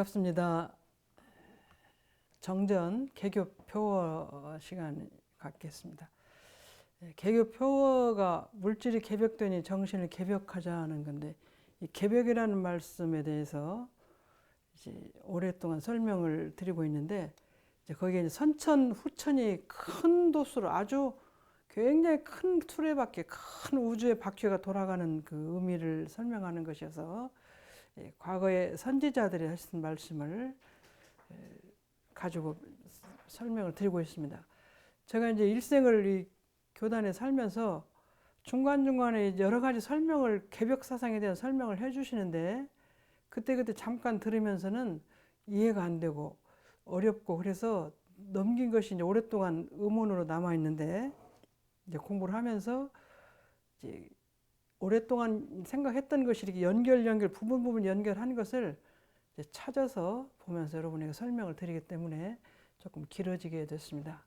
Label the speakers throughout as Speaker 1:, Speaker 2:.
Speaker 1: 반갑습니다. 정전 개교 표어 시간 갖겠습니다. 개교 표어가 물질이 개벽되니 정신을 개벽하자는 건데, 이 개벽이라는 말씀에 대해서 이제 오랫동안 설명을 드리고 있는데, 이제 거기에 이제 선천, 후천이 큰 도수로 아주 굉장히 큰 수레바퀴, 큰 우주의 바퀴가 돌아가는 그 의미를 설명하는 것이어서, 과거에 선지자들이 하신 말씀을 가지고 설명을 드리고 있습니다. 제가 이제 일생을 이 교단에 살면서 중간중간에 여러 가지 설명을, 개벽 사상에 대한 설명을 해주시는데, 그때그때 잠깐 들으면서는 이해가 안 되고 어렵고, 그래서 넘긴 것이 이제 오랫동안 의문으로 남아있는데, 이제 공부를 하면서 이제 오랫동안 생각했던 것이 이렇게 부분 연결한 것을 이제 찾아서 보면서 여러분에게 설명을 드리기 때문에 조금 길어지게 됐습니다.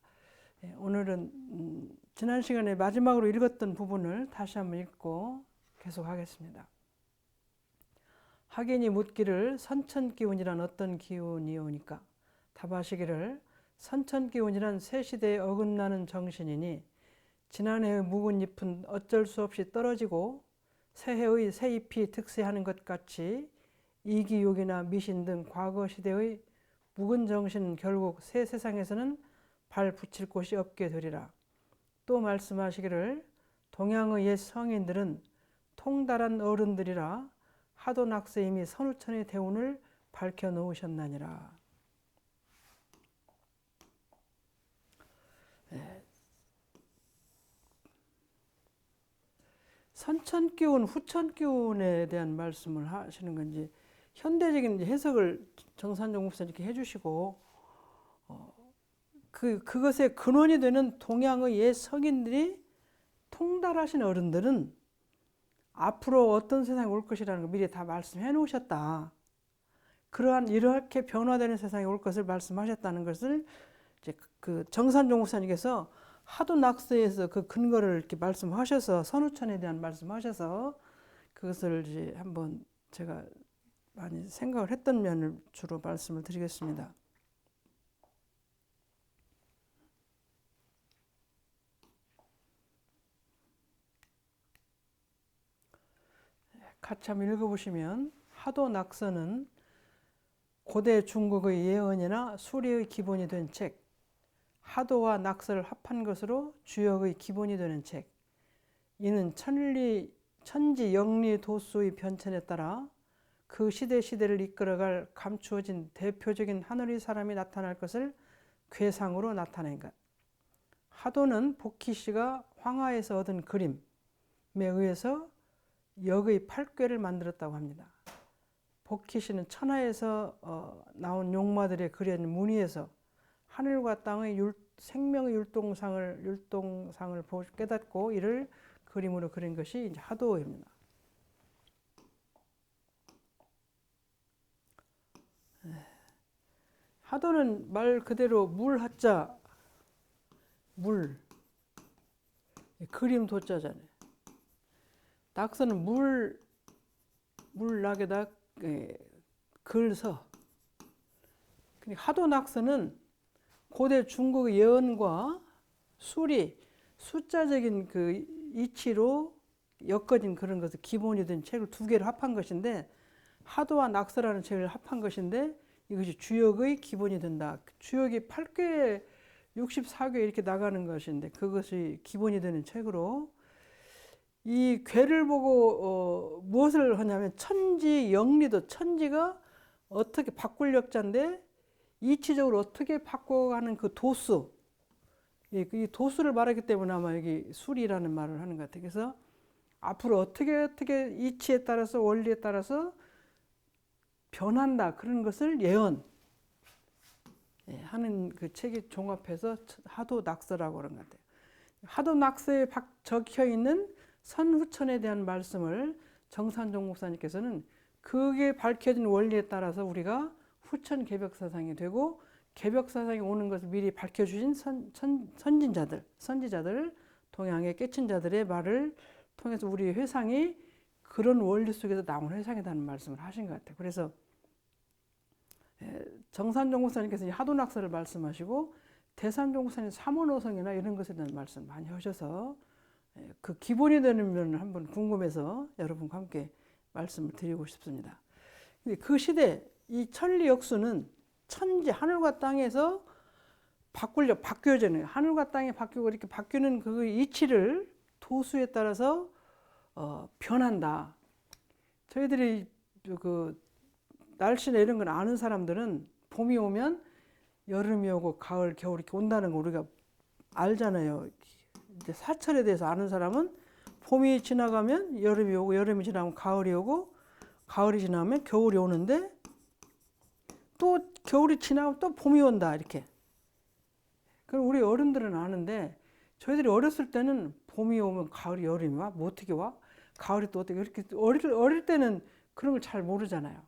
Speaker 1: 오늘은 지난 시간에 마지막으로 읽었던 부분을 다시 한번 읽고 계속하겠습니다. 학인이 묻기를 선천기운이란 어떤 기운이오니까? 답하시기를 선천기운이란 새 시대에 어긋나는 정신이니 지난해의 묵은 잎은 어쩔 수 없이 떨어지고 새해의 새 잎이 득세하는 것 같이 이기욕이나 미신 등 과거 시대의 묵은 정신은 결국 새 세상에서는 발 붙일 곳이 없게 되리라. 또 말씀하시기를 동양의 옛 성인들은 통달한 어른들이라 하도 낙세 이미 선우천의 대운을 밝혀 놓으셨나니라. 선천기운, 후천기운에 대한 말씀을 하시는 건지, 현대적인 해석을 정산종 목사님 이렇게 해주시고, 그것의 근원이 되는 동양의 옛 성인들이 통달하신 어른들은 앞으로 어떤 세상이 올 것이라는 걸 미리 다 말씀해 놓으셨다. 그러한 이렇게 변화되는 세상이 올 것을 말씀하셨다는 것을 이제 그 정산종 목사님께서 하도 낙서에서 그 근거를 이렇게 말씀하셔서 선우천에 대한 말씀하셔서 그것을 이제 한번 제가 많이 생각을 했던 면을 주로 말씀을 드리겠습니다. 같이 한번 읽어보시면, 하도 낙서는 고대 중국의 예언이나 수리의 기본이 된 책, 하도와 낙서를 합한 것으로 주역의 기본이 되는 책. 이는 천지 영리 도수의 변천에 따라 그 시대를 이끌어갈 감추어진 대표적인 하늘의 사람이 나타날 것을 괴상으로 나타낸 것. 하도는 복희씨가 황하에서 얻은 그림에 의해서 역의 8궤를 만들었다고 합니다. 복희씨는 천하에서 나온 용마들의 그려진 무늬에서 하늘과 땅의 생명의 율동상을 깨닫고 이를 그림으로 그린 것이 이제 하도입니다. 하도는 말 그대로 물 하자, 물, 그림 도자잖아요. 낙서는 물락에다 글서. 하도 낙서는 고대 중국의 예언과 수리, 숫자적인 그 이치로 엮어진 그런 것을 기본이 된 책을 두 개를 합한 것인데, 하도와 낙서라는 책을 합한 것인데, 이것이 주역의 기본이 된다. 주역이 8개, 64개 이렇게 나가는 것인데, 그것이 기본이 되는 책으로, 이 괴를 보고 무엇을 하냐면, 천지 영리도, 천지가 어떻게 바꿀 역자인데 이치적으로 어떻게 바꿔가는 그 도수, 이 도수를 말하기 때문에 아마 여기 수리라는 말을 하는 것 같아요. 그래서 앞으로 어떻게 이치에 따라서 원리에 따라서 변한다, 그런 것을 예언 하는 그 책이 종합해서 하도 낙서라고 그런 것 같아요. 하도 낙서에 적혀 있는 선후천에 대한 말씀을 정산종 목사님께서는 그게 밝혀진 원리에 따라서 우리가 후천 개벽사상이 되고, 개벽사상이 오는 것을 미리 밝혀주신 선지자들, 동양의 깨친 자들의 말을 통해서 우리 회상이 그런 원리 속에서 나온 회상이라는 말씀을 하신 것 같아요. 그래서 정산종 목사님께서 하도낙서를 말씀하시고 대산종 목사님 삼원오성이나 이런 것에 대한 말씀 많이 하셔서 그 기본이 되는 면을 한번 궁금해서 여러분과 함께 말씀을 드리고 싶습니다. 근데 그 시대 이 천리역수는 천지 하늘과 땅에서 바뀌어지는 거예요. 하늘과 땅이 바뀌고 이렇게 바뀌는 그 이치를 도수에 따라서 변한다. 저희들이 그 날씨나 이런 걸 아는 사람들은 봄이 오면 여름이 오고 가을, 겨울이 이렇게 온다는 거 우리가 알잖아요. 이제 사철에 대해서 아는 사람은 봄이 지나가면 여름이 오고 여름이 지나면 가을이 오고 가을이 지나면 겨울이 오는데 또 겨울이 지나면 또 봄이 온다 이렇게. 그럼 우리 어른들은 아는데 저희들이 어렸을 때는 봄이 오면 가을이 여름이 와? 뭐 어떻게 와? 가을이 또 어떻게 이렇게 어릴 때는 그런 걸 잘 모르잖아요.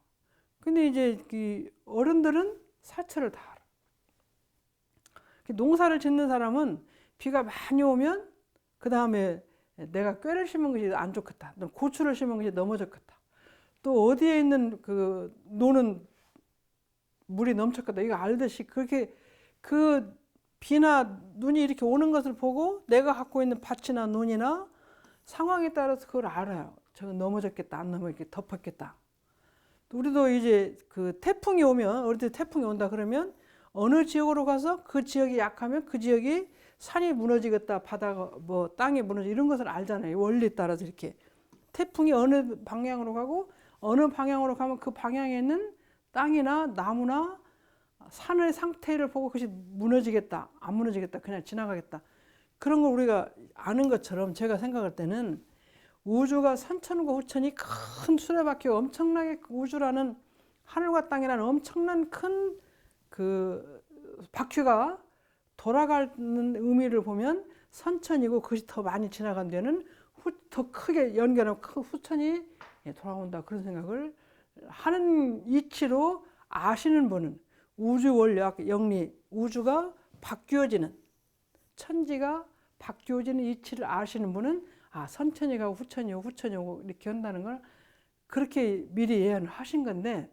Speaker 1: 근데 이제 그 어른들은 사철을 다 알아. 농사를 짓는 사람은 비가 많이 오면 그 다음에 내가 꾀를 심은 것이 안 좋겠다. 고추를 심은 것이 너무 좋겠다. 또 어디에 있는 그 노는 물이 넘쳤겠다. 이거 알듯이 그렇게 그 비나 눈이 이렇게 오는 것을 보고 내가 갖고 있는 밭이나 논이나 상황에 따라서 그걸 알아요. 저건 넘어졌겠다. 안 넘어졌겠다. 덮었겠다. 우리도 이제 그 태풍이 오면 어릴 때 태풍이 온다 그러면 어느 지역으로 가서 그 지역이 약하면 그 지역이 산이 무너지겠다, 바다가 뭐 땅이 무너지 이런 것을 알잖아요. 원리에 따라서 이렇게 태풍이 어느 방향으로 가고 어느 방향으로 가면 그 방향에 있는 땅이나 나무나 산의 상태를 보고 그것이 무너지겠다, 안 무너지겠다, 그냥 지나가겠다. 그런 걸 우리가 아는 것처럼 제가 생각할 때는 우주가 선천과 후천이 큰 수레바퀴 엄청나게 우주라는 하늘과 땅이라는 엄청난 큰 그 바퀴가 돌아가는 의미를 보면 선천이고 그것이 더 많이 지나간 데는 더 크게 연결하면 후천이 돌아온다 그런 생각을 하는 이치로 아시는 분은 우주 원리학 영리 우주가 바뀌어지는 천지가 바뀌어지는 이치를 아시는 분은 아 선천이 가고 후천이 오고 후천이 오고 이렇게 한다는 걸 그렇게 미리 예언을 하신 건데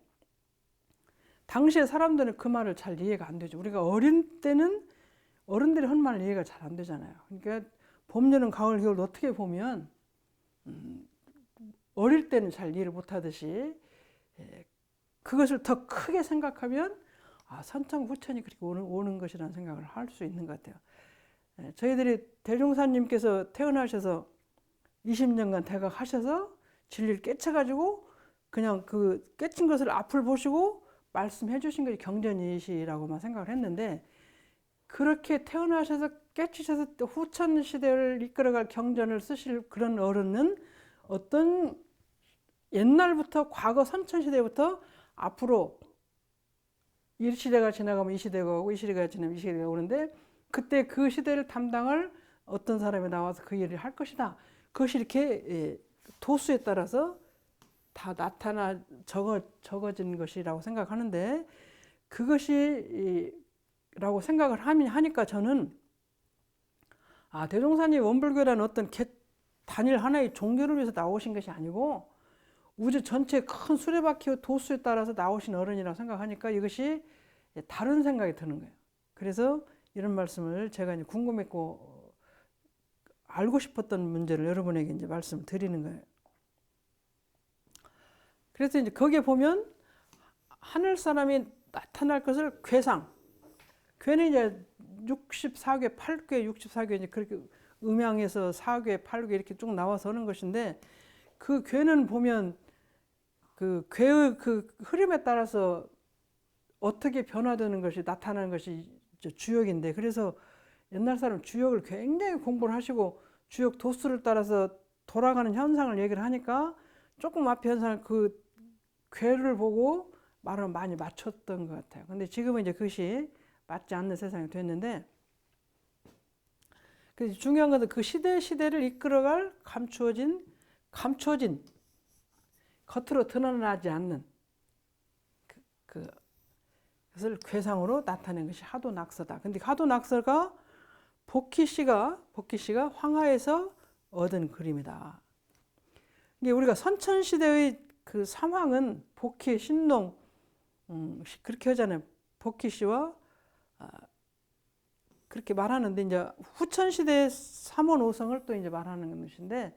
Speaker 1: 당시에 사람들은 그 말을 잘 이해가 안 되죠. 우리가 어린 때는 어른들이 한 말 이해가 잘 안 되잖아요. 그러니까 봄, 여름, 가을, 겨울 어떻게 보면 어릴 때는 잘 이해를 못 하듯이 그것을 더 크게 생각하면 아, 선천, 후천이 그렇게 오는 것이라는 생각을 할 수 있는 것 같아요. 저희들이 대종사님께서 태어나셔서 20년간 대각하셔서 진리를 깨쳐가지고 그냥 그 깨친 것을 앞을 보시고 말씀해 주신 것이 경전이시라고만 생각을 했는데 그렇게 태어나셔서 깨치셔서 후천 시대를 이끌어갈 경전을 쓰실 그런 어른은 어떤 옛날부터 과거 선천 시대부터 앞으로 이 시대가 지나가면 이 시대가 오고 이 시대가 지나면 이 시대가 오는데 그때 그 시대를 담당할 어떤 사람이 나와서 그 일을 할 것이다. 그것이 이렇게 도수에 따라서 다 나타나 적어진 것이라고 생각하는데 그것이 라고 생각을 하니까 저는 아 대종사님 원불교라는 어떤 단일 하나의 종교를 위해서 나오신 것이 아니고 우주 전체 큰 수레바퀴 도수에 따라서 나오신 어른이라고 생각하니까 이것이 다른 생각이 드는 거예요. 그래서 이런 말씀을 제가 이제 궁금했고 알고 싶었던 문제를 여러분에게 이제 말씀을 드리는 거예요. 그래서 이제 거기에 보면 하늘 사람이 나타날 것을 괴상. 괴는 이제 64개, 8개, 64개 이제 그렇게 음양에서 4개, 8개 이렇게 쭉 나와서 하는 것인데 그 괴는 보면 그 괴의 그 흐름에 따라서 어떻게 변화되는 것이 나타나는 것이 주역인데 그래서 옛날 사람 주역을 굉장히 공부를 하시고 주역 도수를 따라서 돌아가는 현상을 얘기를 하니까 조금 앞에 현상을 그 괴를 보고 말을 많이 맞췄던 것 같아요. 근데 지금은 이제 그것이 맞지 않는 세상이 됐는데 그래서 중요한 것은 그 시대를 이끌어갈 감추어진 겉으로 드러나지 않는 그것을 괴상으로 나타낸 것이 하도낙서다. 근데 하도낙서가 복희 씨가 황하에서 얻은 그림이다. 이게 우리가 선천시대의 그 상황은 복희, 신농 그렇게 하잖아요. 복희씨와 그렇게 말하는데 이제 후천 시대의 삼원 오성을 또 이제 말하는 것인데,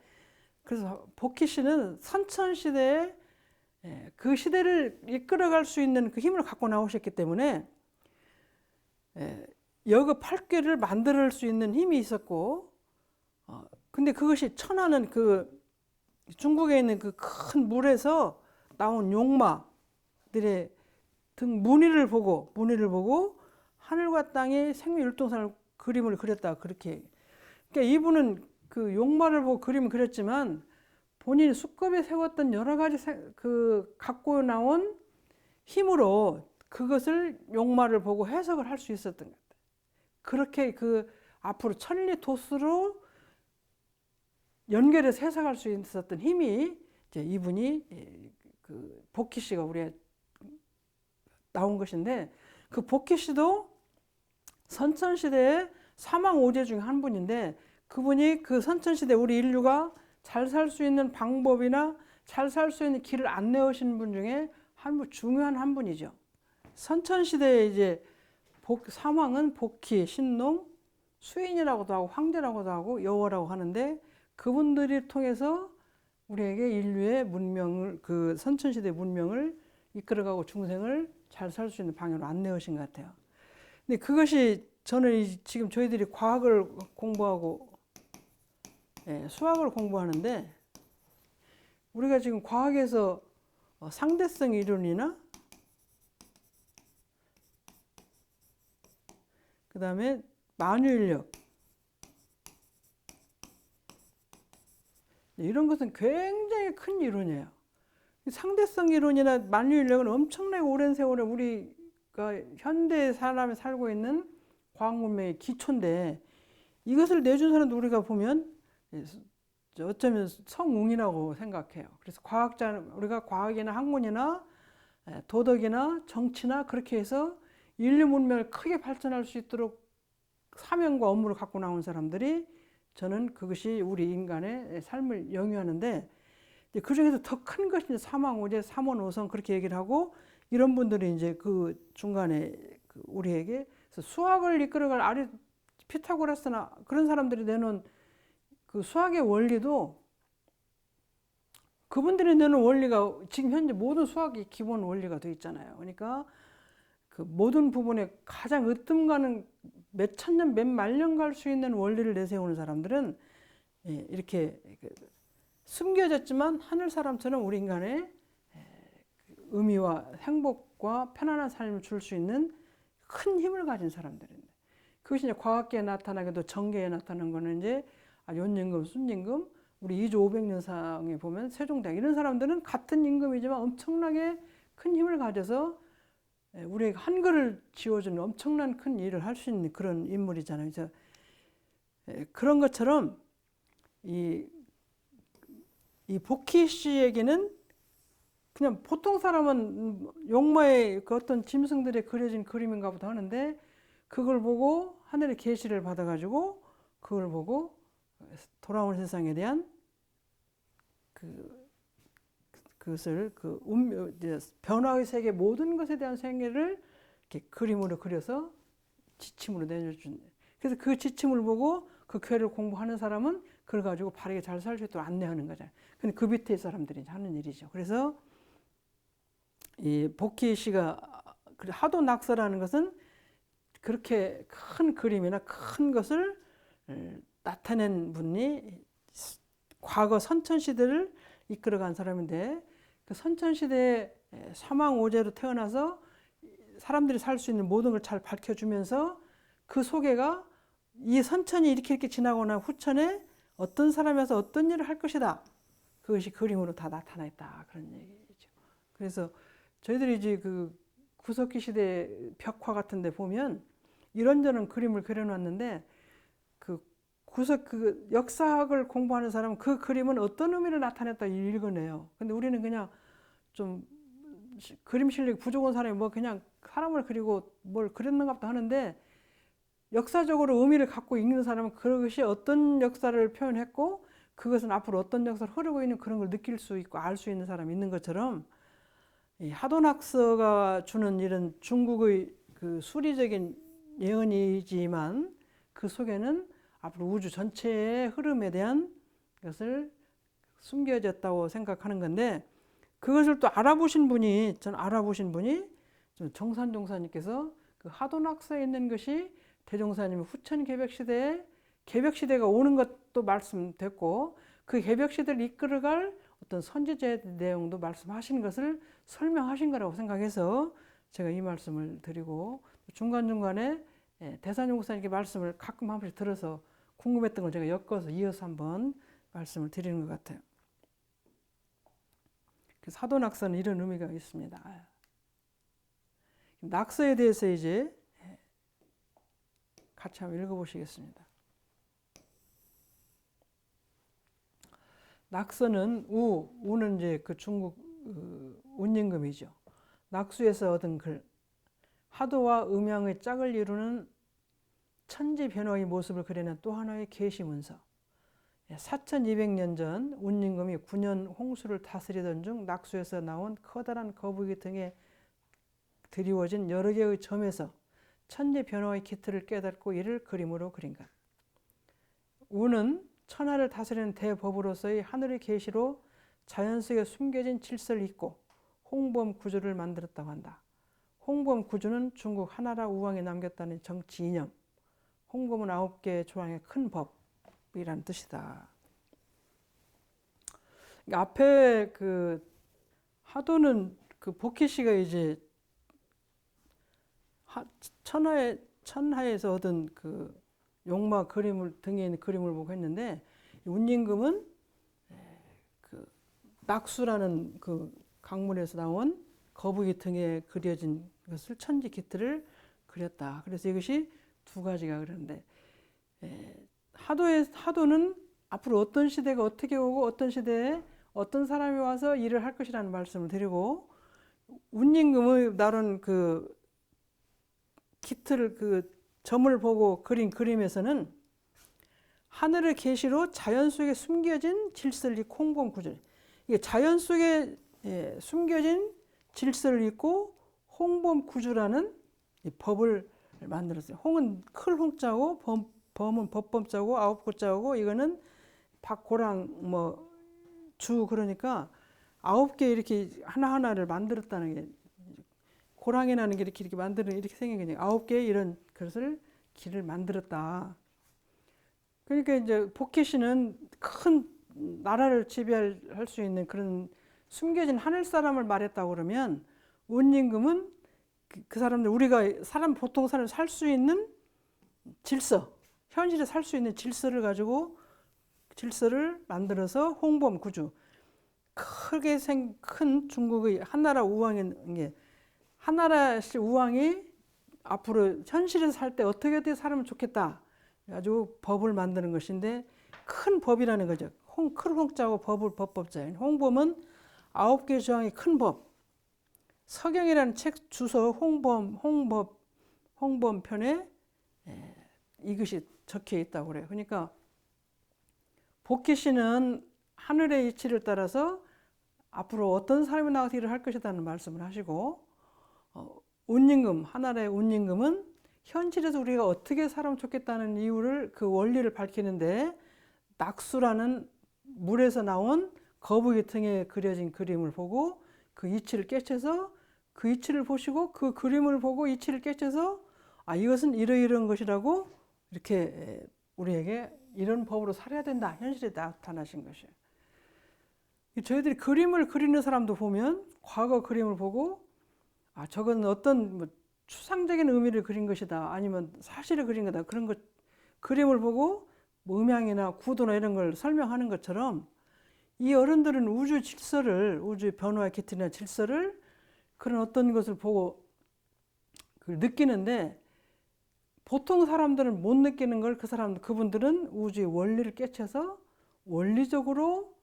Speaker 1: 그래서 복희씨는 선천 시대에 그 시대를 이끌어갈 수 있는 그 힘을 갖고 나오셨기 때문에 여거 8개를 만들 수 있는 힘이 있었고, 근데 그것이 천하는 그 중국에 있는 그 큰 물에서 나온 용마들의 등 무늬를 보고 하늘과 땅의 생명율동산을 그림을 그렸다, 그렇게. 그러니까 이분은 그 용마를 보고 그림을 그렸지만 본인이 수급에 세웠던 여러 가지 그 갖고 나온 힘으로 그것을 용마를 보고 해석을 할 수 있었던 것 같아요. 그렇게 그 앞으로 천리토수로 연결해서 해석할 수 있었던 힘이 이제 이분이 그 복희씨가 우리에 나온 것인데, 그 복희씨도 선천시대의 사망오제 중에 한 분인데, 그분이 그 선천시대 우리 인류가 잘 살 수 있는 방법이나 잘 살 수 있는 길을 안내하신 분 중에 중요한 한 분이죠. 선천시대에 이제 사망은 복희, 신농, 수인이라고도 하고 황제라고도 하고 여호라고 하는데, 그분들이 통해서 우리에게 인류의 문명을, 그 선천시대 문명을 이끌어가고 중생을 잘 살 수 있는 방향으로 안내하신 것 같아요. 근데 그것이 저는 지금 저희들이 과학을 공부하고 수학을 공부하는데, 우리가 지금 과학에서 상대성 이론이나 그 다음에 만유인력, 이런 것은 굉장히 큰 이론이에요. 상대성 이론이나 만유인력은 엄청나게 오랜 세월에 우리가 현대 사람이 살고 있는 과학 문명의 기초인데, 이것을 내준 사람도 우리가 보면 어쩌면 성웅이라고 생각해요. 그래서 우리가 과학이나 학문이나 도덕이나 정치나 그렇게 해서 인류 문명을 크게 발전할 수 있도록 사명과 업무를 갖고 나온 사람들이, 저는 그것이 우리 인간의 삶을 영위하는데, 그 중에서 더 큰 것이 이제 사망오제, 삼원오성 그렇게 얘기를 하고, 이런 분들이 이제 그 중간에 우리에게 수학을 이끌어갈 피타고라스나 그런 사람들이 내놓은 그 수학의 원리도, 그분들이 내놓은 원리가 지금 현재 모든 수학의 기본 원리가 되어 있잖아요. 그러니까 그 모든 부분에 가장 으뜸가는 몇 천년, 몇 만년 갈 수 있는 원리를 내세우는 사람들은 이렇게 숨겨졌지만 하늘 사람처럼 우리 인간의 의미와 행복과 편안한 삶을 줄 수 있는 큰 힘을 가진 사람들인데, 그것이 이제 과학계에 나타나기도 정계에 나타나는 거는 이제 연임금, 순임금, 우리 2조 500년상에 보면 세종대왕, 이런 사람들은 같은 임금이지만 엄청나게 큰 힘을 가져서 우리에게 한글을 지어주는 엄청난 큰 일을 할 수 있는 그런 인물이잖아요. 그래서 그런 것처럼 이 복희 씨에게는 그냥 보통 사람은 용마의 그 어떤 짐승들의 그려진 그림인가 보다 하는데, 그걸 보고 하늘의 계시를 받아가지고 그걸 보고 돌아오는 세상에 대한 그것을 변화의 세계 모든 것에 대한 생애를 이렇게 그림으로 그려서 지침으로 내려준. 그래서 그 지침을 보고 그 교회를 공부하는 사람은 그걸 가지고 바르게 잘 살 수 있도록 안내하는 거잖아요. 근데 그 밑에 사람들이 하는 일이죠. 그래서 이 복희 씨가 하도 낙서라는 것은 그렇게 큰 그림이나 큰 것을 나타낸 분이 과거 선천시대를 이끌어간 사람인데, 그 선천시대의 사망오제로 태어나서 사람들이 살 수 있는 모든 걸 잘 밝혀주면서 그 소개가 이 선천이 이렇게 지나거나 후천에 어떤 사람에서 어떤 일을 할 것이다, 그것이 그림으로 다 나타나 있다, 그런 얘기죠. 그래서 저희들이 이제 그 구석기 시대 벽화 같은 데 보면 이런저런 그림을 그려놨는데, 그 역사학을 공부하는 사람은 그 그림은 어떤 의미를 나타냈다 읽어내요. 근데 우리는 그냥 좀 그림 실력이 부족한 사람이 뭐 그냥 사람을 그리고 뭘 그렸는가 보다 하는데, 역사적으로 의미를 갖고 읽는 사람은 그것이 어떤 역사를 표현했고 그것은 앞으로 어떤 역사를 흐르고 있는 그런 걸 느낄 수 있고 알 수 있는 사람이 있는 것처럼, 이 하도낙서가 주는 이런 중국의 그 수리적인 예언이지만 그 속에는 앞으로 우주 전체의 흐름에 대한 것을 숨겨졌다고 생각하는 건데, 그것을 또 알아보신 분이 정산종사님께서 그 하도낙서에 있는 것이 대종사님의 후천 개벽시대가 오는 것도 말씀됐고, 그 개벽시대를 이끌어갈 어떤 선지자의 내용도 말씀하신 것을 설명하신 거라고 생각해서 제가 이 말씀을 드리고, 중간중간에 대산종사님께 말씀을 가끔 한 번씩 들어서 궁금했던 걸 제가 엮어서 이어서 한번 말씀을 드리는 것 같아요. 사도낙서는 이런 의미가 있습니다. 낙서에 대해서 이제 같이 한번 읽어보시겠습니다. 낙서는 우는 이제 그 중국 운임금이죠. 낙수에서 얻은 글, 하도와 음양의 짝을 이루는 천지 변화의 모습을 그리는 또 하나의 계시문서. 4200년 전 운임금이 9년 홍수를 다스리던 중 낙수에서 나온 커다란 거북이 등에 드리워진 여러 개의 점에서 천지 변화의 기틀을 깨닫고 이를 그림으로 그린 것. 우는 천하를 다스리는 대법으로서의 하늘의 계시로 자연 속에 숨겨진 질서를 잇고 홍범 구조를 만들었다고 한다. 홍범 구조는 중국 하나라 우왕이 남겼다는 정치 이념, 홍범은 9개의 조항의 큰 법이라는 뜻이다. 앞에 그 하도는 그 복희 씨가 이제 천하에서 얻은 그 용마 그림을 등에 있는 그림을 보고 했는데, 운임금은 그 낙수라는 그 강물에서 나온 거북이 등에 그려진 것을 천지 기틀을 그렸다. 그래서 이것이 두 가지가 그런데, 하도는 앞으로 어떤 시대가 어떻게 오고 어떤 시대에 어떤 사람이 와서 일을 할 것이라는 말씀을 드리고, 운임금의 다룬 그 기틀 그 점을 보고 그린 그림에서는 하늘의 계시로 자연 속에 숨겨진 질서를 잇고 홍범 구조. 이게 자연 속에 숨겨진 질서를 잇고 홍범 구조라는 이 법을 만들었어요. 홍은 클 홍자고 범은 법범자고 9글자고, 이거는 박고랑 주, 그러니까 9개 이렇게 하나하나를 만들었다는 게, 고랑이라는 게 이렇게 만드는, 이렇게 생긴 게 9개의 이런 것을 길을 만들었다. 그러니까 이제 복희 씨는 큰 나라를 지배할 수 있는 그런 숨겨진 하늘 사람을 말했다고 그러면, 운임금은 그 사람들, 우리가 보통 사람 살 수 있는 질서, 현실에 살 수 있는 질서를 가지고 질서를 만들어서 홍범 구조, 크게 큰 중국의 한나라 우왕이 앞으로 현실에서 살 때 어떻게 살면 좋겠다 아주 법을 만드는 것인데, 큰 법이라는 거죠. 큰 홍자고 법자예요. 홍범은 9개 조항의 큰 법. 서경이라는 책 주소 홍범편에 이것이 적혀 있다고 그래요. 그러니까 복희 씨는 하늘의 이치를 따라서 앞으로 어떤 사람이 나와서 일을 할 것이라는 말씀을 하시고, 운임금, 하나라의 운임금은 현실에서 우리가 어떻게 살면 좋겠다는 이유를, 그 원리를 밝히는데, 낙수라는 물에서 나온 거북이 등에 그려진 그림을 보고 그 이치를 깨쳐서, 그 이치를 보시고 그 그림을 보고 이치를 깨쳐서 이것은 이러이러한 것이라고 이렇게 우리에게 이런 법으로 살아야 된다, 현실에 나타나신 것이에요. 저희들이 그림을 그리는 사람도 보면 과거 그림을 보고 저건 어떤 추상적인 의미를 그린 것이다, 아니면 사실을 그린 거다, 그런 것 그림을 보고 음향이나 구도나 이런 걸 설명하는 것처럼, 이 어른들은 우주 질서를, 우주의 변화의 기틀이나 질서를, 그런 어떤 것을 보고 느끼는데, 보통 사람들은 못 느끼는 걸 그분들은 우주의 원리를 깨쳐서 원리적으로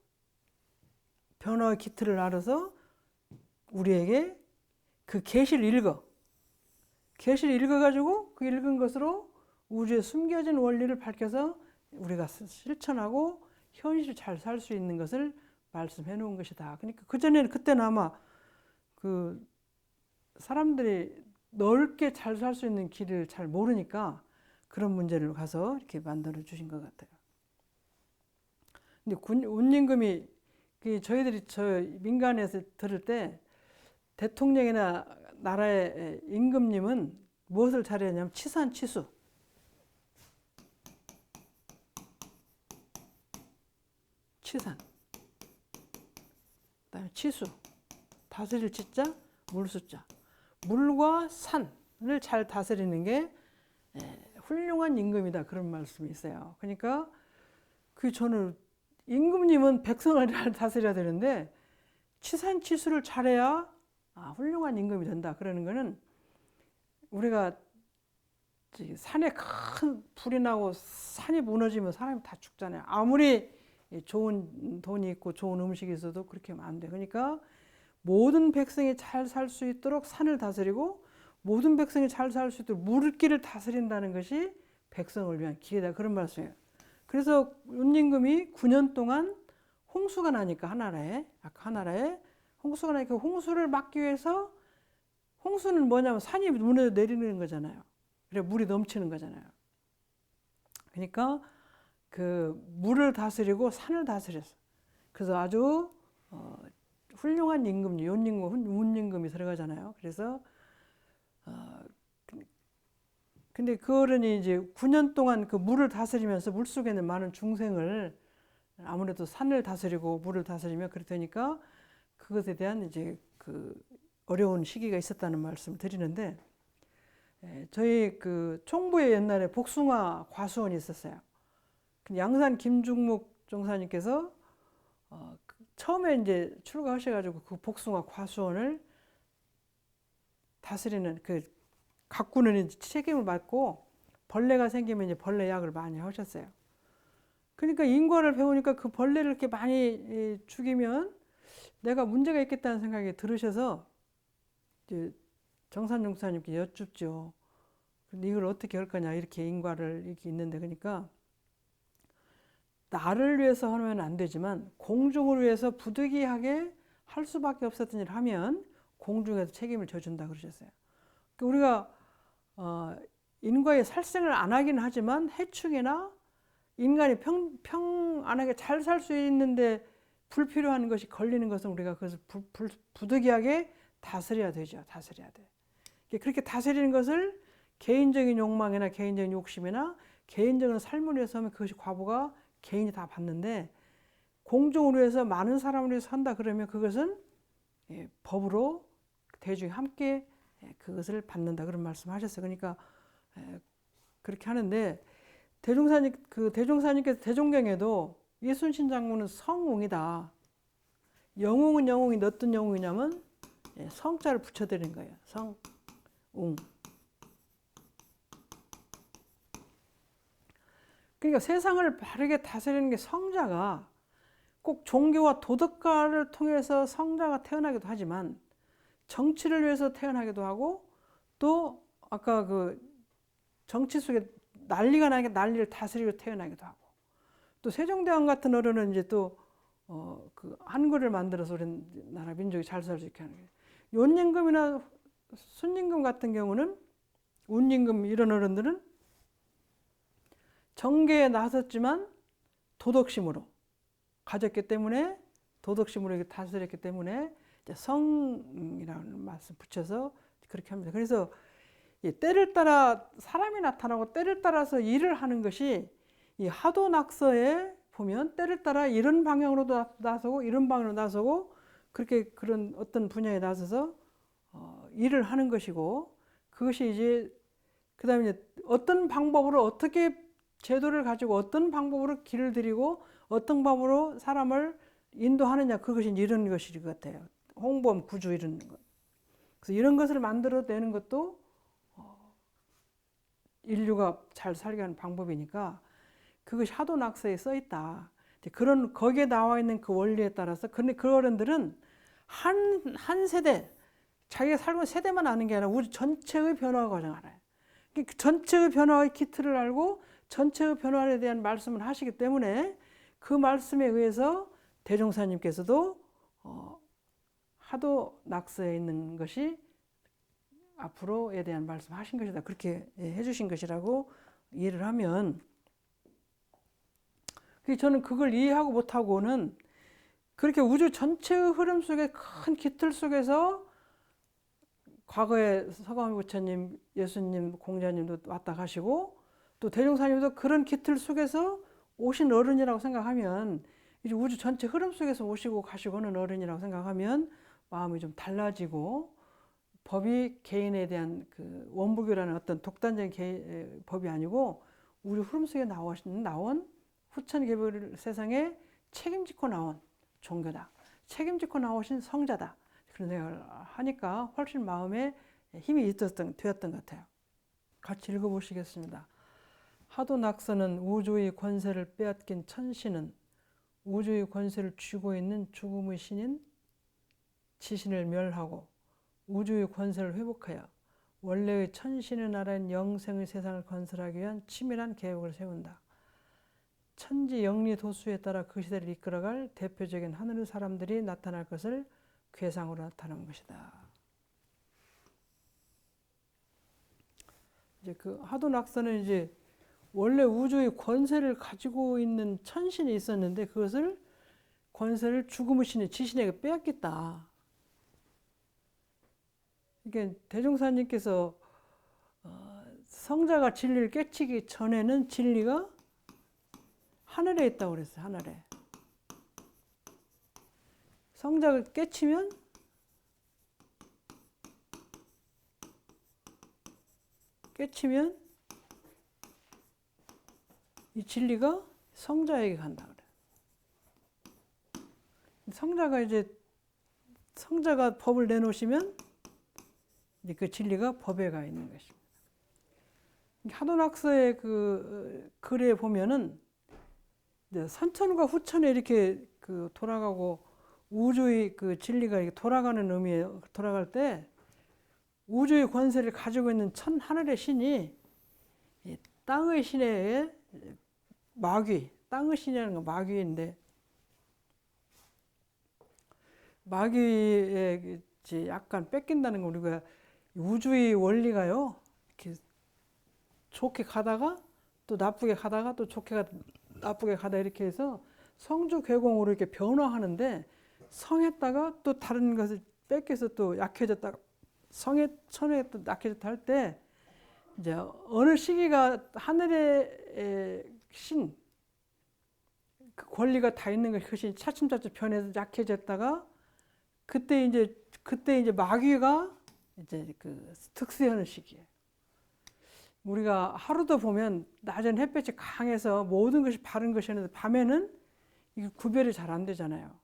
Speaker 1: 변화의 기틀을 알아서 우리에게 그 계시를 읽어가지고 그 읽은 것으로 우주에 숨겨진 원리를 밝혀서 우리가 실천하고 현실을 잘 살 수 있는 것을 말씀해 놓은 것이다. 그러니까 그때는 아마 그 사람들이 넓게 잘 살 수 있는 길을 잘 모르니까 그런 문제를 가서 이렇게 만들어 주신 것 같아요. 근데 운임금이 저희들이 저 민간에서 들을 때 대통령이나 나라의 임금님은 무엇을 잘해야 하냐면 치산치수, 치산, 그다음에 치수, 다스릴 치자, 물수자, 물과 산을 잘 다스리는 게 훌륭한 임금이다 그런 말씀이 있어요. 그러니까 저는 임금님은 백성을 잘 다스려야 되는데 치산치수를 잘해야 훌륭한 임금이 된다. 그러는 거는 우리가 산에 큰 불이 나고 산이 무너지면 사람이 다 죽잖아요. 아무리 좋은 돈이 있고 좋은 음식이 있어도 그렇게 하면 안 돼. 그러니까 모든 백성이 잘 살 수 있도록 산을 다스리고 모든 백성이 잘 살 수 있도록 물길을 다스린다는 것이 백성을 위한 길이다. 그런 말씀이에요. 그래서 운임금이 9년 동안 홍수가 나니까 하나라에 홍수가 나니까 홍수를 막기 위해서 홍수는 뭐냐면 산이 무너져 내리는 거잖아요. 그래 물이 넘치는 거잖아요. 그러니까 그 물을 다스리고 산을 다스렸어. 그래서 아주 훌륭한 임금, 운임금이 들어가잖아요. 그래서 근데 그 어른이 이제 9년 동안 그 물을 다스리면서 물 속에 있는 많은 중생을 아무래도 산을 다스리고 물을 다스리며 그랬더니까 그것에 대한 이제 그 어려운 시기가 있었다는 말씀을 드리는데 저희 그 총부에 옛날에 복숭아 과수원이 있었어요. 양산 김중묵 종사님께서 처음에 이제 출가하셔가지고 그 복숭아 과수원을 다스리는 가꾸는 책임을 맡고 벌레가 생기면 이제 벌레 약을 많이 하셨어요. 그러니까 인과를 배우니까 그 벌레를 이렇게 많이 죽이면 내가 문제가 있겠다는 생각이 들으셔서 이제 정산종사님께 여쭙죠. 근데 이걸 어떻게 할 거냐 이렇게 인과를 이렇게 있는데 그러니까 나를 위해서 하면 안 되지만 공중을 위해서 부득이하게 할 수밖에 없었던 일을 하면 공중에서 책임을 져준다 그러셨어요. 우리가 인과에 살생을 안 하긴 하지만 해충이나 인간이 평안하게 잘 살 수 있는데 불필요한 것이 걸리는 것은 우리가 그것을 부득이하게 다스려야 되죠. 다스려야 돼. 그렇게 다스리는 것을 개인적인 욕망이나 개인적인 욕심이나 개인적인 삶을 위해서 하면 그것이 과보가 개인이 다 받는데 공중을 위해서 많은 사람을 위해서 한다 그러면 그것은 법으로 대중이 함께 그것을 받는다 그런 말씀하셨어요. 그러니까 그렇게 하는데 대종사님께서 대종경에도 이순신 장군은 성웅이다. 영웅은 영웅인데 어떤 영웅이냐면 성자를 붙여드린 거예요. 성웅. 그러니까 세상을 바르게 다스리는 게 성자가 꼭 종교와 도덕가를 통해서 성자가 태어나기도 하지만 정치를 위해서 태어나기도 하고 또 아까 그 정치 속에 난리가 나니까 난리를 다스리고 태어나기도 하고 또 세종대왕 같은 어른은 이제 또 그 한글을 만들어서 우리나라 민족이 잘 살 수 있게 하는 거예요. 윤임금이나 순임금 같은 경우는 운임금 이런 어른들은 정계에 나섰지만 도덕심으로 가졌기 때문에 도덕심으로 다스렸기 때문에 성이라는 말씀 붙여서 그렇게 합니다. 그래서 때를 따라 사람이 나타나고 때를 따라서 일을 하는 것이 이 하도낙서에 보면 때를 따라 이런 방향으로도 나서고 이런 방향으로 나서고 그렇게 그런 어떤 분야에 나서서 일을 하는 것이고 그것이 이제 그다음에 이제 어떤 방법으로 어떻게 제도를 가지고 어떤 방법으로 길을 들이고 어떤 방법으로 사람을 인도하느냐 그것이 이런 것일 것 같아요. 홍범 구주 이런 것. 그래서 이런 것을 만들어내는 것도 인류가 잘 살게 하는 방법이니까 그것이 하도낙서에 써 있다. 그런 거기에 나와 있는 그 원리에 따라서 근데 그 어른들은 한 세대 자기가 살고 있는 세대만 아는 게 아니라 우리 전체의 변화 과정을 알아요. 그 전체의 변화의 기틀을 알고 전체의 변화에 대한 말씀을 하시기 때문에 그 말씀에 의해서 대종사님께서도 하도낙서에 있는 것이 앞으로에 대한 말씀하신 것이다. 그렇게 해주신 것이라고 이해를 하면, 저는 그걸 이해하고 못하고는 그렇게 우주 전체의 흐름 속에 큰 기틀 속에서 과거에 서가모니 부처님, 예수님, 공자님도 왔다 가시고 또 대종사님도 그런 기틀 속에서 오신 어른이라고 생각하면, 이제 우주 전체 흐름 속에서 오시고 가시고는 어른이라고 생각하면 마음이 좀 달라지고, 법이 개인에 대한 그 원불교라는 어떤 독단적인 법이 아니고 우리 흐름 속에 나온 후천 개별 세상에 책임지고 나온 종교다. 책임지고 나오신 성자다. 그런 생각을 하니까 훨씬 마음에 힘이 되었던 것 같아요. 같이 읽어보시겠습니다. 하도 낙서는 우주의 권세를 빼앗긴 천신은 우주의 권세를 쥐고 있는 죽음의 신인 지신을 멸하고 우주의 권세를 회복하여 원래의 천신의 나라인 영생의 세상을 건설하기 위한 치밀한 계획을 세운다. 천지 영리 도수에 따라 그 시대를 이끌어갈 대표적인 하늘의 사람들이 나타날 것을 괴상으로 나타난 것이다. 이제 그 하도 낙서는 이제 원래 우주의 권세를 가지고 있는 천신이 있었는데 그것을 권세를 죽음의 신이 지신에게 빼앗겼다. 이게 대종사님께서 성자가 진리를 깨치기 전에는 진리가 하늘에 있다고 그랬어요. 하늘에. 성자가 깨치면 이 진리가 성자에게 간다 그래. 성자가 법을 내놓으시면 이제 그 진리가 법에 가 있는 것입니다. 하도낙서의 그 글에 보면은 선천과 후천에 이렇게 그 돌아가고 우주의 그 진리가 이렇게 돌아가는 의미에 돌아갈 때 우주의 권세를 가지고 있는 천 하늘의 신이 땅의 신에 마귀, 땅의 신이라는 건 마귀인데 마귀에 약간 뺏긴다는 거 우리가 우주의 원리가요. 이렇게 좋게 가다가 또 나쁘게 가다가 또 좋게 나쁘게 가다 이렇게 해서 성주괴공으로 이렇게 변화하는데 성했다가 또 다른 것을 뺏겨서 또 약해졌다가 천에 또 약해졌다 할 때 이제 어느 시기가 하늘의 신 그 권리가 다 있는 것이 차츰차츰 변해서 약해졌다가 그때 이제 마귀가 이제 그 특수하는 시기예요. 우리가 하루도 보면 낮엔 햇볕이 강해서 모든 것이 바른 것이었는데 밤에는 이게 구별이 잘 안 되잖아요.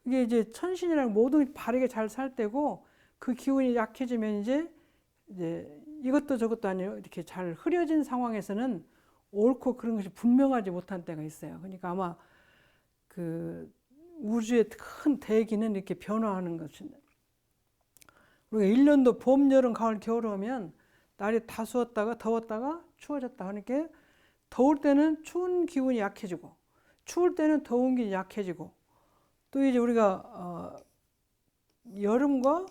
Speaker 1: 이게 이제 천신이랑 모든 것이 바르게 잘 살 때고 그 기운이 약해지면 이제 이것도 저것도 아니에요. 이렇게 잘 흐려진 상황에서는 옳고 그런 것이 분명하지 못한 때가 있어요. 그러니까 아마 그 우주의 큰 대기는 이렇게 변화하는 것입니다. 우리가 1년도 봄, 여름, 가을, 겨울 오면 날이 다 더웠다가 추워졌다 하니까 더울 때는 추운 기운이 약해지고 추울 때는 더운 기운이 약해지고 또 이제 우리가 여름과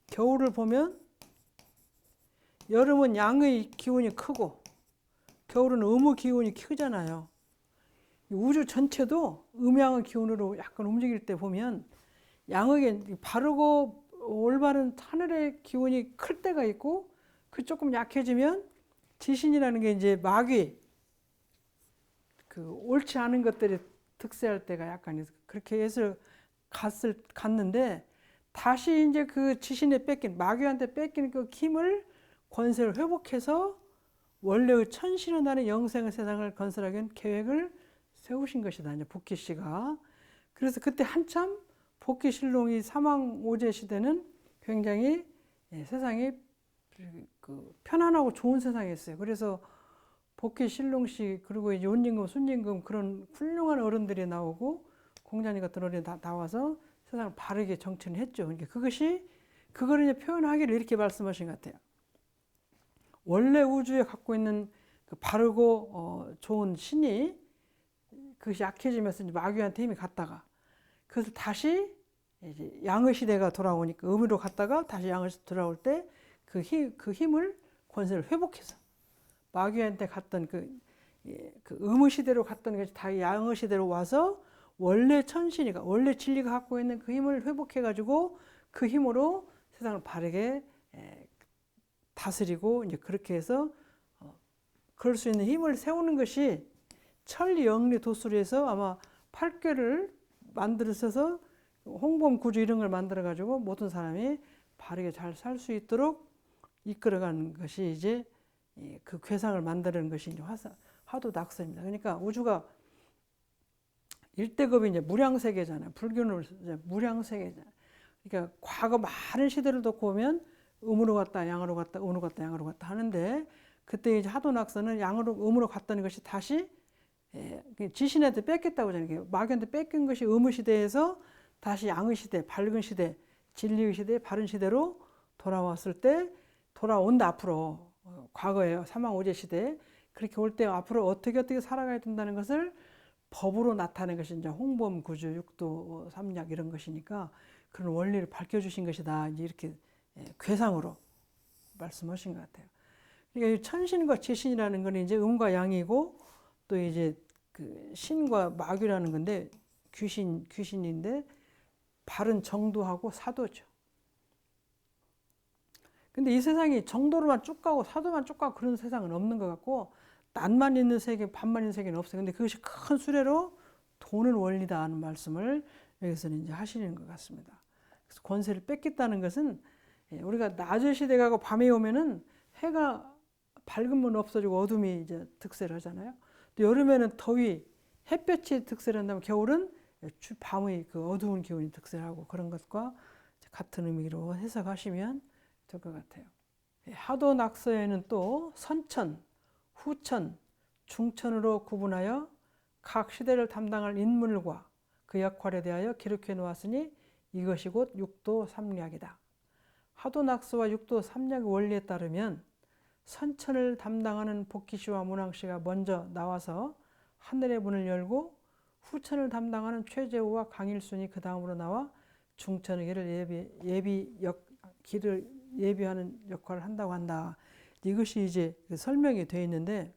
Speaker 1: 겨울을 보면 여름은 양의 기운이 크고 겨울은 음의 기운이 크잖아요. 우주 전체도 음양의 기운으로 약간 움직일 때 보면 양의 바르고 올바른 하늘의 기운이 클 때가 있고 그 조금 약해지면 지신이라는 게 이제 마귀 그 옳지 않은 것들이 득세할 때가 약간 있어. 그렇게 해서 갔는데 다시 이제 그 지신에 뺏긴 마귀한테 뺏긴 그 힘을 권세를 회복해서 원래의 천신의 나라의 영생의 세상을 건설하기 위한 계획을 세우신 것이다. 이제 복희 씨가. 그래서 그때 한참 복희 신롱이 사망 오제 시대는 굉장히 세상이 그 편안하고 좋은 세상이었어요. 그래서 복희 신롱 씨 그리고 이제 온임금, 순임금 그런 훌륭한 어른들이 나오고 공자님 같은 어른이 나와서 세상을 바르게 정치를 했죠. 그러니까 그걸 이제 표현하기를 이렇게 말씀하신 것 같아요. 원래 우주에 갖고 있는 그 바르고 좋은 신이 그것이 약해지면서 이제 마귀한테 힘이 갔다가 그것을 다시 이제 양의 시대가 돌아오니까 음으로 갔다가 다시 양의 시대 돌아올 때 그 힘을 권세를 회복해서 마귀한테 갔던 그 음의 시대로 갔던 것이 다 양의 시대로 와서 원래 천신이가 원래 진리가 갖고 있는 그 힘을 회복해 가지고 그 힘으로 세상을 바르게 다스리고 이제 그렇게 해서 그럴 수 있는 힘을 세우는 것이 천리 영리 도술에서 아마 8궤를 만들어서 홍범 구주 이런 걸 만들어 가지고 모든 사람이 바르게 잘 살 수 있도록 이끌어가는 것이 이제 그 괴상을 만드는 것이 이제 화도낙서입니다. 그러니까 우주가 일대급이 이제 무량세계잖아요. 불교는 이제 무량세계잖아요. 그러니까 과거 많은 시대를 놓고 보면 음으로 갔다 양으로 갔다 음으로 갔다 양으로 갔다 하는데 그때 이제 화도낙서는 양으로 음으로 갔다는 것이 다시 지신한테 뺏겼다고 하잖아요. 마귀한테 뺏긴 것이 음의 시대에서 다시 양의 시대, 밝은 시대, 진리의 시대, 바른 시대로 돌아왔을 때 돌아온다 앞으로 과거에 사망오제 시대 그렇게 올 때 앞으로 어떻게 살아가야 된다는 것을 법으로 나타낸 것이 이제 홍범 구주 육도 삼약 이런 것이니까 그런 원리를 밝혀주신 것이다 이제 이렇게 괴상으로 말씀하신 것 같아요. 그러니까 천신과 지신이라는 것은 이제 음과 양이고 또 이제 그 신과 마귀라는 건데 귀신인데 바른 정도하고 사도죠. 근데 이 세상이 정도로만 쭉 가고 사도만 쭉 가고 그런 세상은 없는 것 같고 낫만 있는 세계, 반만 있는 세계는 없어요. 근데 그것이 큰 수레로 도는 원리다 하는 말씀을 여기서는 이제 하시는 것 같습니다. 그래서 권세를 뺏겠다는 것은 우리가 낮의 시대 가고 밤에 오면은 해가 밝으면 없어지고 어둠이 이제 득세를 하잖아요. 또 여름에는 더위, 햇볕이 득세를 한다면 겨울은 밤의 그 어두운 기운이 득세를 하고 그런 것과 같은 의미로 해석하시면 될 것 같아요. 화도낙서에는 또 선천, 후천, 중천으로 구분하여 각 시대를 담당할 인물과 그 역할에 대하여 기록해 놓았으니 이것이 곧 육도 삼략이다. 화도낙서와 육도 삼략의 원리에 따르면 선천을 담당하는 복기씨와 문왕씨가 먼저 나와서 하늘의 문을 열고 후천을 담당하는 최재우와 강일순이 그 다음으로 나와 중천의 길을 예비하는 역할을 한다고 한다. 이것이 이제 설명이 되어 있는데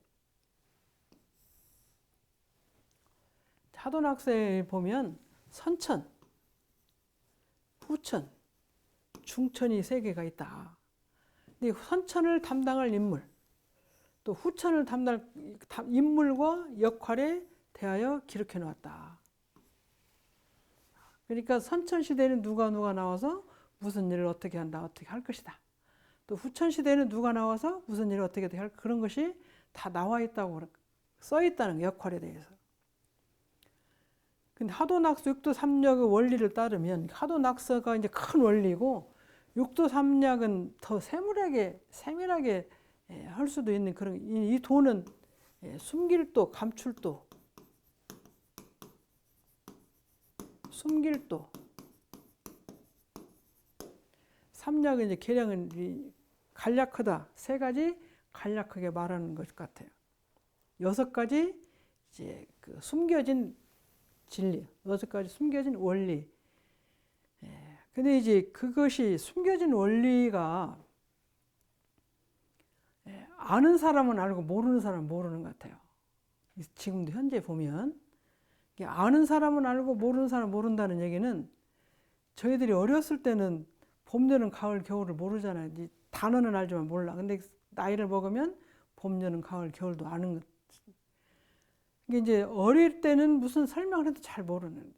Speaker 1: 화도낙서에 보면 선천, 후천, 중천이 세 개가 있다. 근데 선천을 담당할 인물, 또 후천을 담당할 인물과 역할에 대하여 기록해 놓았다. 그러니까 선천 시대에는 누가 나와서 무슨 일을 어떻게 한다, 어떻게 할 것이다. 또 후천 시대에는 누가 나와서 무슨 일을 어떻게 할 그런 것이 다 나와 있다고 써 있다는 역할에 대해서. 근데 화도낙서 육도 삼략의 원리를 따르면 화도낙서가 이제 큰 원리고 육도 삼략은 더 세밀하게 할 수도 있는 그런 이 도는 숨길도, 감출도, 숨길도. 삼략은 이제 계량은 간략하다. 세 가지 간략하게 말하는 것 같아요. 6가지 이제 그 숨겨진 진리, 6가지 숨겨진 원리. 근데 이제 그것이 숨겨진 원리가 아는 사람은 알고 모르는 사람은 모르는 것 같아요. 지금도 현재 보면 아는 사람은 알고 모르는 사람은 모른다는 얘기는 저희들이 어렸을 때는 봄, 여름, 가을, 겨울을 모르잖아요. 단어는 알지만 몰라. 근데 나이를 먹으면 봄, 여름, 가을, 겨울도 아는 것. 이게 이제 어릴 때는 무슨 설명을 해도 잘 모르는.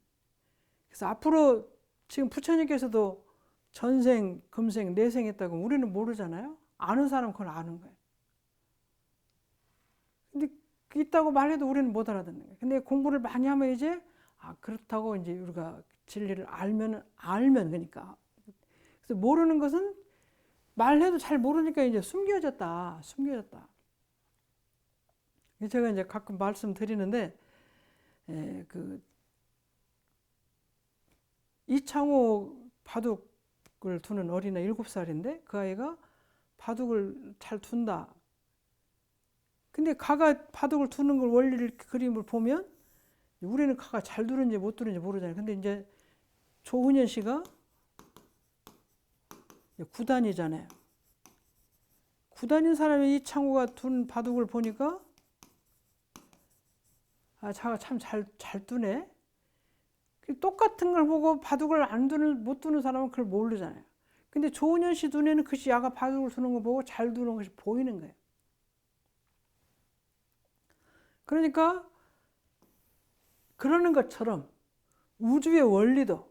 Speaker 1: 그래서 앞으로 지금 부처님께서도 전생, 금생, 내생 했다고 우리는 모르잖아요. 아는 사람은 그걸 아는 거예요. 근데 있다고 말해도 우리는 못 알아듣는 거예요. 근데 공부를 많이 하면 이제 그렇다고 이제 우리가 진리를 알면 그러니까. 그래서 모르는 것은 말해도 잘 모르니까 이제 숨겨졌다. 제가 이제 가끔 말씀드리는데 그 이창호 바둑을 두는 어린애 7살인데 그 아이가 바둑을 잘 둔다. 근데 가가 바둑을 두는 걸 원리를 그림을 보면 우리는 가가 잘 두는지 못 두는지 모르잖아요. 근데 이제 조훈현 씨가 9단이잖아요. 9단인 사람이 이 창호가 둔 바둑을 보니까 아, 자가 참 잘 두네. 똑같은 걸 보고 바둑을 못 두는 사람은 그걸 모르잖아요. 근데 조훈현 씨 눈에는 그것이 야가 바둑을 두는 거 보고 잘 두는 것이 보이는 거예요. 그러니까 그러는 것처럼 우주의 원리도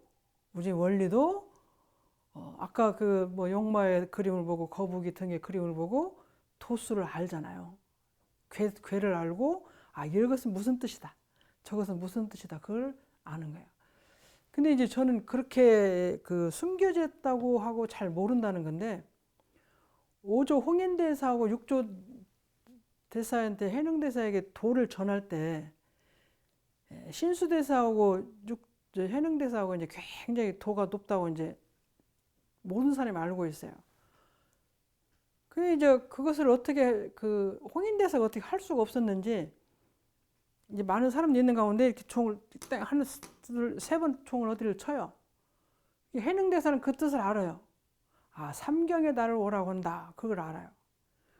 Speaker 1: 아까 그 뭐 용마의 그림을 보고 거북이 등의 그림을 보고 도수를 알잖아요. 괴를 알고 아 이것은 무슨 뜻이다. 저것은 무슨 뜻이다. 그걸 아는 거예요. 근데 이제 저는 그렇게 그 숨겨졌다고 하고 잘 모른다는 건데 5조 홍인대사하고 6조 대사한테 해능대사에게 도를 전할 때 신수대사하고 해능대사하고 이제 굉장히 도가 높다고 이제 모든 사람이 알고 있어요. 그 이제 그것을 어떻게 그 홍인대사가 어떻게 할 수가 없었는지 이제 많은 사람들이 있는 가운데 이렇게 총을 한 세 번 총을 어디를 쳐요. 해능대사는 그 뜻을 알아요. 아 삼경의 달을 오라고 한다. 그걸 알아요.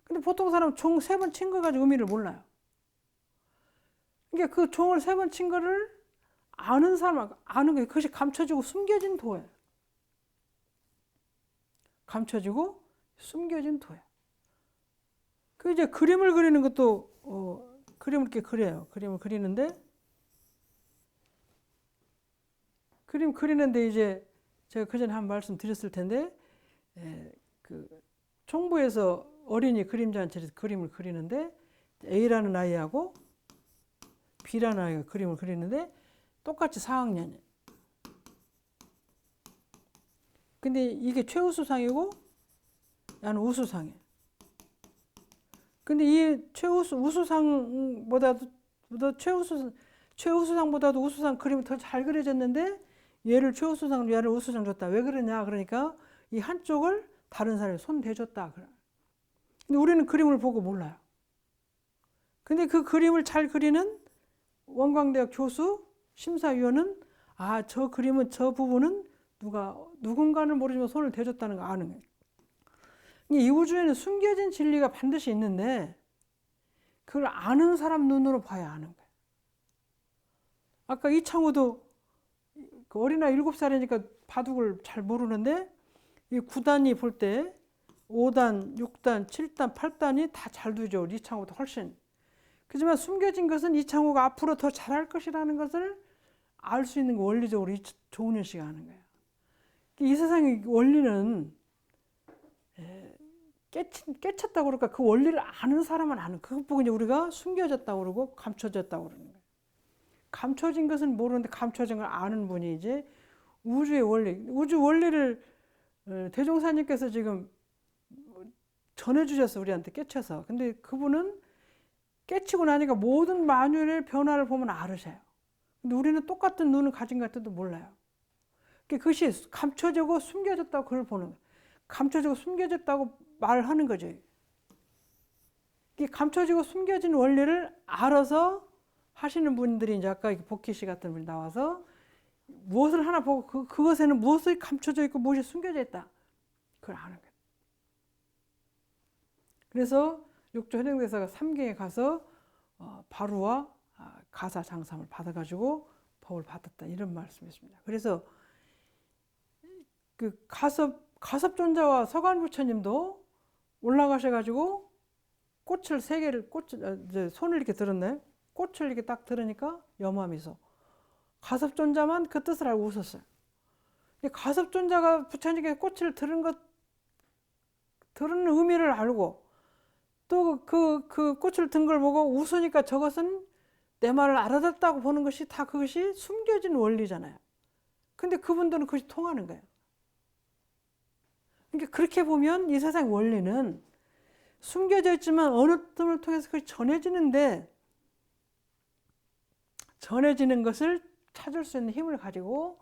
Speaker 1: 근데 보통 사람은 총 세 번 친 거 가지고 의미를 몰라요. 그러니까 그 종을 세 번 친 거를 아는 사람 아는 게 그것이 감춰지고 숨겨진 도예요. 감춰지고 숨겨진 도예요. 그 이제 그림을 그리는 것도 그림을 이렇게 그려요. 그림을 그리는데 그림 그리는데 이제 제가 그 전에 한 말씀 드렸을 텐데 그 총부에서 어린이 그림자한테 그림을 그리는데 A라는 아이하고 B라는 아이가 그림을 그리는데 똑같이 4학년이에요. 근데 이게 최우수상이고 나는 우수상이에요. 근데 이 우수상보다도 최우수상보다도 우수상 그림이 더 잘 그려졌는데 얘를 최우수상, 얘를 우수상 줬다. 왜 그러냐? 그러니까 이 한쪽을 다른 사람이 손 대줬다. 근데 우리는 그림을 보고 몰라요. 근데 그 그림을 잘 그리는 원광대학 교수 심사위원은 아, 저 그림은 저 부분은 누군가는 모르지만 손을 대줬다는 거 아는 거예요. 이 우주에는 숨겨진 진리가 반드시 있는데 그걸 아는 사람 눈으로 봐야 아는 거예요. 아까 이창호도 그 어린아이 7살이니까 바둑을 잘 모르는데 이 9단이 볼 때 5단, 6단, 7단, 8단이 다 잘 두죠. 이창호도 훨씬. 그렇지만 숨겨진 것은 이창호가 앞으로 더 잘할 것이라는 것을 알 수 있는 거 원리적으로 조은현 씨가 하는 거예요. 이 세상의 원리는 깨쳤다고 그럴까 그 원리를 아는 사람은 아는 그것 보고 이제 우리가 숨겨졌다고 그러고 감춰졌다고 그러는 거예요. 감춰진 것은 모르는데 감춰진 걸 아는 분이 이제 우주의 원리, 우주 원리를 대종사님께서 지금 전해주셨어 우리한테 깨쳐서. 근데 그분은 깨치고 나니까 모든 만유의 변화를 보면 알으셔요. 근데 우리는 똑같은 눈을 가진 것 같아도 몰라요. 그것이 감춰지고 숨겨졌다고 그걸 보는 거예요. 감춰지고 숨겨졌다고 말하는 거죠. 이 감춰지고 숨겨진 원리를 알아서 하시는 분들이 이제 아까 복희 씨 같은 분이 나와서 무엇을 하나 보고 그것에는 무엇이 감춰져 있고 무엇이 숨겨져 있다. 그걸 아는 거예요. 그래서 육조 현행대사가 삼경에 가서 바루와 가사 장삼을 받아가지고 법을 받았다 이런 말씀이었습니다. 그래서 그 가섭존자와 서간부처님도 올라가셔가지고 꽃을 세 개를 이제 손을 이렇게 들었네. 꽃을 이렇게 딱 들으니까 염화미소. 가섭존자만 그 뜻을 알고 웃었어요. 근데 가섭존자가 부처님께 꽃을 들은 의미를 알고 또 그 꽃을 든 걸 보고 웃으니까 저것은 내 말을 알아듣다고 보는 것이 다 그것이 숨겨진 원리잖아요. 근데 그분들은 그것이 통하는 거예요. 그러니까 그렇게 보면 이 세상 원리는 숨겨져 있지만 어느 틈을 통해서 그것이 전해지는 것을 찾을 수 있는 힘을 가지고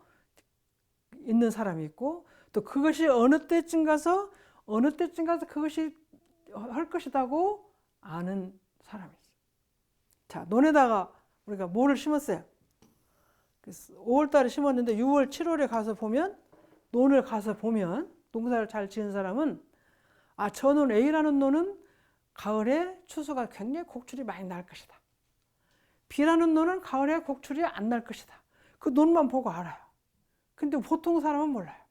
Speaker 1: 있는 사람이 있고 또 그것이 어느 때쯤 가서 그것이 할 것이라고 아는 사람이 있어요. 자, 논에다가 우리가 뭐를 심었어요? 5월 달에 심었는데 6월, 7월에 가서 보면, 논을 가서 보면, 농사를 잘 지은 사람은 저 논 A라는 논은 가을에 추수가 굉장히 곡출이 많이 날 것이다. B라는 논은 가을에 곡출이 안 날 것이다. 그 논만 보고 알아요. 근데 보통 사람은 몰라요.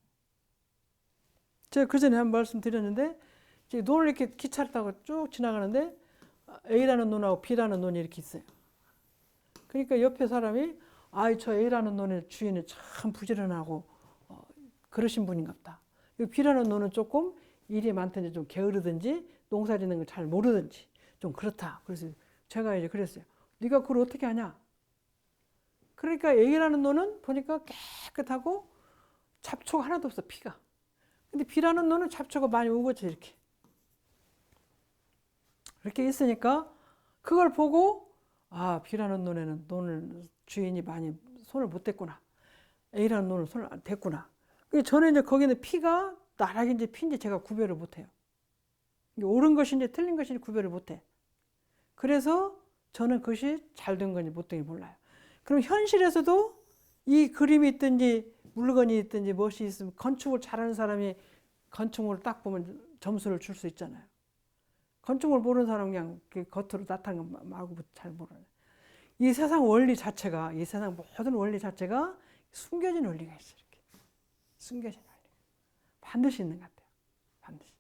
Speaker 1: 제가 그전에 한 말씀 드렸는데, 논을 이렇게 기차를 타고 쭉 지나가는데 A라는 논하고 B라는 논이 이렇게 있어요. 그러니까 옆에 사람이 저 A라는 논의 주인은 참 부지런하고 그러신 분인갑다. B라는 논은 조금 일이 많든지 좀 게으르든지 농사 짓는 걸 잘 모르든지 좀 그렇다. 그래서 제가 이제 그랬어요. 네가 그걸 어떻게 하냐? 그러니까 A라는 논은 보니까 깨끗하고 잡초가 하나도 없어, 피가. 근데 B라는 논은 잡초가 많이 우거져 이렇게 있으니까 그걸 보고 B라는 논에는 논을 주인이 많이 손을 못 댔구나. A라는 논을 손을 댔구나. 저는 이제 거기는 피가 나락인지 피인지 제가 구별을 못해요. 옳은 것인지 틀린 것인지 구별을 못해. 그래서 저는 그것이 잘 된 건지 못 된 건지 몰라요. 그럼 현실에서도 이 그림이 있든지 물건이 있든지 무엇이 있으면 건축을 잘하는 사람이 건축물을 딱 보면 점수를 줄 수 있잖아요. 건축을 모르는 사람은 그냥 겉으로 나타나는 거 말고 잘 모르는. 이 세상 원리 자체가, 이 세상 모든 원리 자체가 숨겨진 원리가 있어요. 이렇게. 숨겨진 원리. 반드시 있는 것 같아요. 반드시.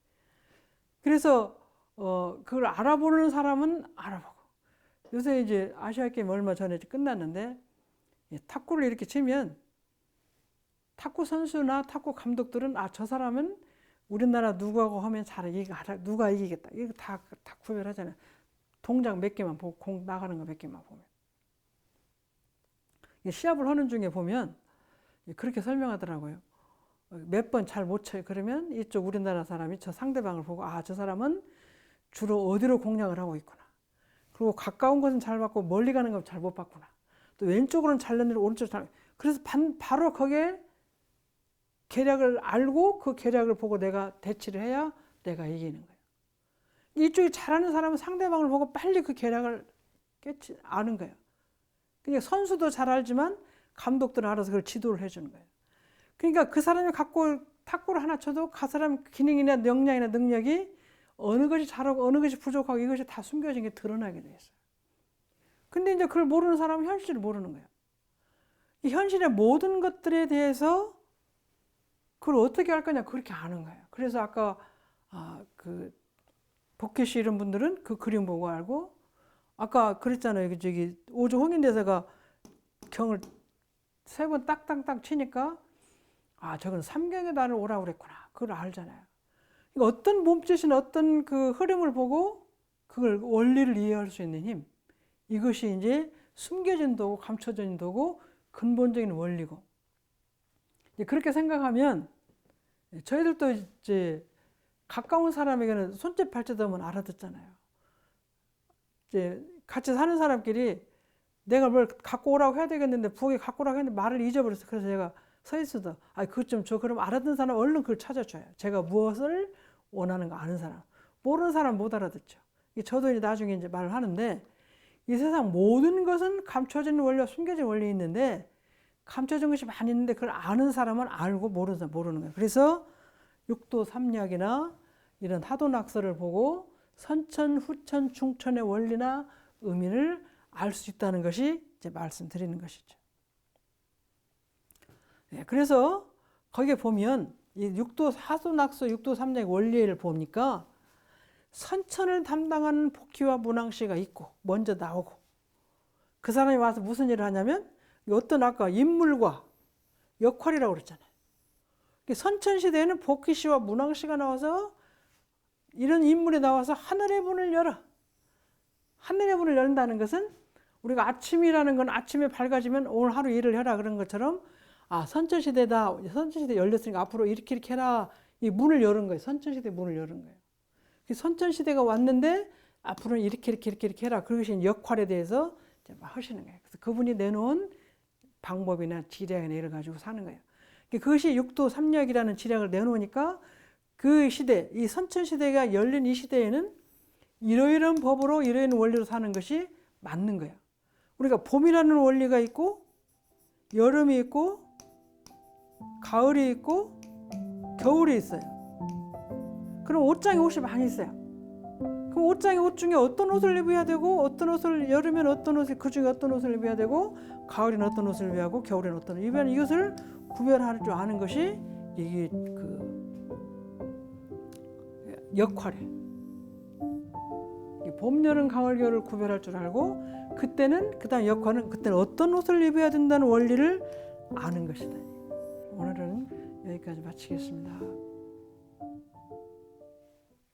Speaker 1: 그래서 그걸 알아보는 사람은 알아보고. 요새 이제 아시아 게임 얼마 전에 끝났는데 탁구를 이렇게 치면 탁구 선수나 탁구 감독들은 저 사람은 우리나라 누구하고 하면 누가 이기겠다. 이거 다 구별하잖아요. 동작 몇 개만 보고 공 나가는 거 몇 개만 보면. 시합을 하는 중에 보면 그렇게 설명하더라고요. 몇 번 잘 못 쳐요. 그러면 이쪽 우리나라 사람이 저 상대방을 보고 저 사람은 주로 어디로 공략을 하고 있구나. 그리고 가까운 것은 잘 받고 멀리 가는 건 잘 못 받구나. 또 왼쪽으로는 잘 넣는데 오른쪽으로 잘. 그래서 바로 거기에 계략을 알고 그 계략을 보고 내가 대치를 해야 내가 이기는 거예요. 이쪽이 잘하는 사람은 상대방을 보고 빨리 그 계략을 아는 거예요. 그러니까 선수도 잘 알지만 감독들은 알아서 그걸 지도를 해주는 거예요. 그러니까 그 사람이 갖고 탁구를 하나 쳐도 그 사람 기능이나 역량이나 능력이 어느 것이 잘하고 어느 것이 부족하고 이것이 다 숨겨진 게 드러나게 돼 있어요. 근데 이제 그걸 모르는 사람은 현실을 모르는 거예요. 이 현실의 모든 것들에 대해서 그걸 어떻게 할 거냐 그렇게 아는 거예요. 그래서 아까 그 복희 씨 이런 분들은 그 그림 보고 알고 아까 그랬잖아요. 저기 오조 홍인대사가 경을 3번 딱딱딱 치니까 저건 삼경의 달을 오라고 그랬구나. 그걸 알잖아요. 그러니까 어떤 몸짓이나 어떤 그 흐름을 보고 그걸 원리를 이해할 수 있는 힘. 이것이 이제 숨겨진 도구, 감춰진 도구, 근본적인 원리고. 이제 그렇게 생각하면 저희들도 이제 가까운 사람에게는 손짓 발짓 하면 알아듣잖아요. 이제 같이 사는 사람끼리 내가 뭘 갖고 오라고 해야 되겠는데 부엌에 갖고 오라고 했는데 말을 잊어버렸어. 그래서 제가 서 있어도 그것 좀 줘. 그럼 알아듣는 사람 얼른 그걸 찾아줘요. 제가 무엇을 원하는가 아는 사람. 모르는 사람 못 알아듣죠. 저도 이제 나중에 이제 말을 하는데 이 세상 모든 것은 감춰진 원리와 숨겨진 원리 있는데 감춰진 것이 많이 있는데 그걸 아는 사람은 알고 모르는 사람은 모르는 거예요. 그래서 육도 삼략이나 이런 하도낙서를 보고 선천, 후천, 중천의 원리나 의미를 알 수 있다는 것이 이제 말씀드리는 것이죠. 그래서 거기에 보면 이 육도 하도낙서, 육도 삼략의 원리를 보니까 선천을 담당하는 복희와 문왕씨가 있고 먼저 나오고 그 사람이 와서 무슨 일을 하냐면 어떤 아까 인물과 역할이라고 그랬잖아요. 선천시대에는 복희씨와 문왕씨가 나와서 이런 인물이 나와서 하늘의 문을 열어. 하늘의 문을 열는다는 것은 우리가 아침이라는 건 아침에 밝아지면 오늘 하루 일을 해라 그런 것처럼 선천시대다. 선천시대 열렸으니까 앞으로 이렇게 해라. 이 문을 여는 거예요. 선천시대 문을 여는 거예요. 선천시대가 왔는데 앞으로는 이렇게 해라. 그것이 역할에 대해서 하시는 거예요. 그래서 그분이 내놓은 방법이나 지략이나 이를 가지고 사는 거예요. 그것이 육도 삼략이라는 지략을 내놓으니까 그 시대, 이 선천시대가 열린 이 시대에는 이러이러한 법으로 이러이러한 원리로 사는 것이 맞는 거예요. 우리가 봄이라는 원리가 있고 여름이 있고 가을이 있고 겨울이 있어요. 그럼 옷장에 옷이 많이 있어요. 그럼 옷장에 옷 중에 어떤 옷을 입어야 되고 어떤 옷을 여름엔 어떤 옷을 그 중에 어떤 옷을 입어야 되고 가을엔 어떤 옷을 입어야 하고 겨울엔 어떤 옷을 입어야 하는 이것을 구별할 줄 아는 것이 이게 그 역할이에요. 봄, 여름, 가을, 겨울을 구별할 줄 알고 그때는 그다음 역할은 그때는 어떤 옷을 입어야 된다는 원리를 아는 것이다. 오늘은 여기까지 마치겠습니다.